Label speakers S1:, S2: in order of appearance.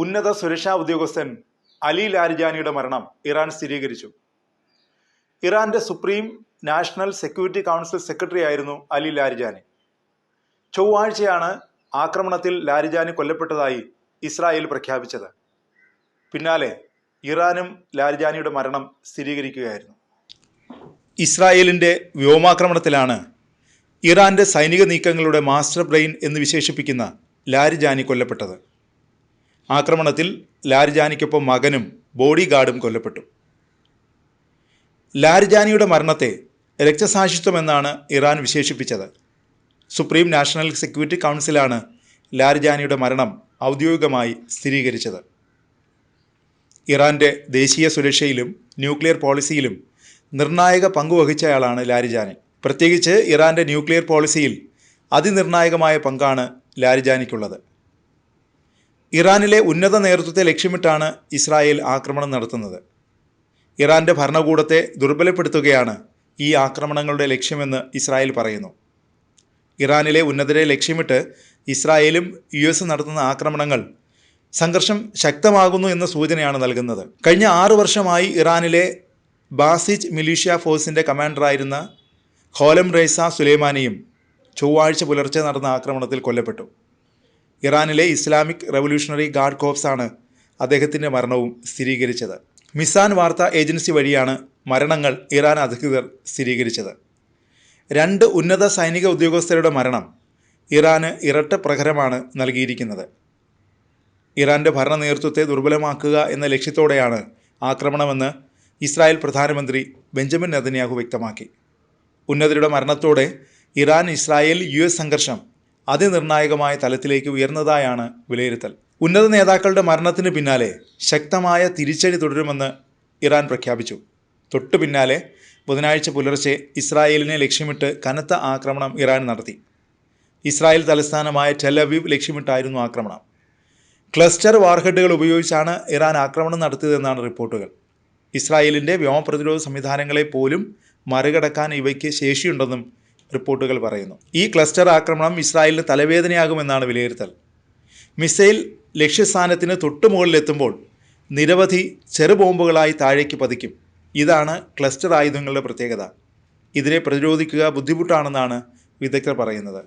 S1: ഉന്നത സുരക്ഷാ ഉദ്യോഗസ്ഥൻ അലി ലാരിജാനിയുടെ മരണം ഇറാൻ സ്ഥിരീകരിച്ചു. ഇറാന്റെ supreme national security council secretary ആയിരുന്നു അലി ലാരിജാനി. ചൊവ്വാഴ്ചയാണ് ആക്രമണത്തിൽ ലാരിജാനി കൊല്ലപ്പെട്ടതായി ഇസ്രായേൽ പ്രഖ്യാപിച്ചത്. പിന്നാലെ ഇറാനും ലാരിജാനിയുടെ മരണം സ്ഥിരീകരിക്കുകയായിരുന്നു. ഇസ്രായേലിന്റെ വ്യോമാക്രമണത്തിലാണ് ഇറാന്റെ സൈനിക നീക്കങ്ങളുടെ മാസ്റ്റർ ബ്രെയിൻ എന്ന് വിശേഷിപ്പിക്കുന്ന ലാരിജാനി കൊല്ലപ്പെട്ടത്. ആക്രമണത്തിൽ ലാരിജാനിക്കൊപ്പം മകനും ബോഡി ഗാർഡും കൊല്ലപ്പെട്ടു. ലാരിജാനിയുടെ മരണത്തെ രക്തസാക്ഷിത്വമെന്നാണ് ഇറാൻ വിശേഷിപ്പിച്ചത്. സുപ്രീം നാഷണൽ സെക്യൂരിറ്റി കൗൺസിലാണ് ലാരിജാനിയുടെ മരണം ഔദ്യോഗികമായി സ്ഥിരീകരിച്ചത്. ഇറാന്റെ ദേശീയ സുരക്ഷയിലും ന്യൂക്ലിയർ പോളിസിയിലും നിർണായക പങ്കുവഹിച്ചയാളാണ് ലാരിജാനി. പ്രത്യേകിച്ച് ഇറാന്റെ ന്യൂക്ലിയർ പോളിസിയിൽ അതിനിർണായകമായ പങ്കാണ് ലാരിജാനിക്കുള്ളത്. ഇറാനിലെ ഉന്നത നേതൃത്വത്തെ ലക്ഷ്യമിട്ടാണ് ഇസ്രായേൽ ആക്രമണം നടത്തുന്നത്. ഇറാന്റെ ഭരണകൂടത്തെ ദുർബലപ്പെടുത്തുകയാണ് ഈ ആക്രമണങ്ങളുടെ ലക്ഷ്യമെന്ന് ഇസ്രായേൽ പറയുന്നു. ഇറാനിലെ ഉന്നതരെ ലക്ഷ്യമിട്ട് ഇസ്രായേലും US നടത്തുന്ന ആക്രമണങ്ങൾ സംഘർഷം ശക്തമാകുന്നു എന്ന സൂചനയാണ് നൽകുന്നത്. കഴിഞ്ഞ 6 വർഷമായി ഇറാനിലെ ബാസിജ് മിലീഷ്യ ഫോഴ്സിൻ്റെ കമാൻഡറായിരുന്ന ഖോലം റേസ സുലൈമാനിയും ചൊവ്വാഴ്ച പുലർച്ചെ നടന്ന ആക്രമണത്തിൽ കൊല്ലപ്പെട്ടു. ഇറാനിലെ ഇസ്ലാമിക് റവല്യൂഷണറി ഗാർഡ് കോർപ്സാണ് അദ്ദേഹത്തിൻ്റെ മരണവും സ്ഥിരീകരിച്ചത്. മിസാൻ വാർത്താ ഏജൻസി വഴിയാണ് മരണങ്ങൾ ഇറാൻ അധികൃതർ സ്ഥിരീകരിച്ചത്. 2 ഉന്നത സൈനിക ഉദ്യോഗസ്ഥരുടെ മരണം ഇറാന് ഇരട്ട പ്രഹരമാണ് നൽകിയിരിക്കുന്നത്. ഇറാന്റെ ഭരണ നേതൃത്വത്തെ ദുർബലമാക്കുക എന്ന ലക്ഷ്യത്തോടെയാണ് ആക്രമണമെന്ന് ഇസ്രായേൽ പ്രധാനമന്ത്രി ബെഞ്ചമിൻ നെതന്യാഹു വ്യക്തമാക്കി. ഉന്നതരുടെ മരണത്തോടെ ഇറാൻ ഇസ്രായേൽ US സംഘർഷം അതിനിർണായകമായ തലത്തിലേക്ക് ഉയർന്നതായാണ് വിലയിരുത്തൽ. ഉന്നത നേതാക്കളുടെ മരണത്തിന് പിന്നാലെ ശക്തമായ തിരിച്ചടി തുടരുമെന്ന് ഇറാൻ പ്രഖ്യാപിച്ചു. തൊട്ടു പിന്നാലെ ബുധനാഴ്ച പുലർച്ചെ ഇസ്രായേലിനെ ലക്ഷ്യമിട്ട് കനത്ത ആക്രമണം ഇറാൻ നടത്തി. ഇസ്രായേൽ തലസ്ഥാനമായ ടെൽ അവീവ് ലക്ഷ്യമിട്ടായിരുന്നു ആക്രമണം. ക്ലസ്റ്റർ വാർഹെഡുകൾ ഉപയോഗിച്ചാണ് ഇറാൻ ആക്രമണം നടത്തിയതെന്നാണ് റിപ്പോർട്ടുകൾ. ഇസ്രായേലിൻ്റെ വ്യോമപ്രതിരോധ സംവിധാനങ്ങളെ പോലും മറികടക്കാൻ ഇവയ്ക്ക് ശേഷിയുണ്ടെന്നും റിപ്പോർട്ടുകൾ പറയുന്നു. ഈ ക്ലസ്റ്റർ ആക്രമണം ഇസ്രായേലിന് തലവേദനയാകുമെന്നാണ് വിലയിരുത്തൽ. മിസൈൽ ലക്ഷ്യസ്ഥാനത്തിന് തൊട്ടുമുകളിലെത്തുമ്പോൾ നിരവധി ചെറുബോംബുകളായി താഴേക്ക് പതിക്കും. ഇതാണ് ക്ലസ്റ്റർ ആയുധങ്ങളുടെ പ്രത്യേകത. ഇതിനെ പ്രതിരോധിക്കുക ബുദ്ധിമുട്ടാണെന്നാണ് വിദഗ്ധർ പറയുന്നത്.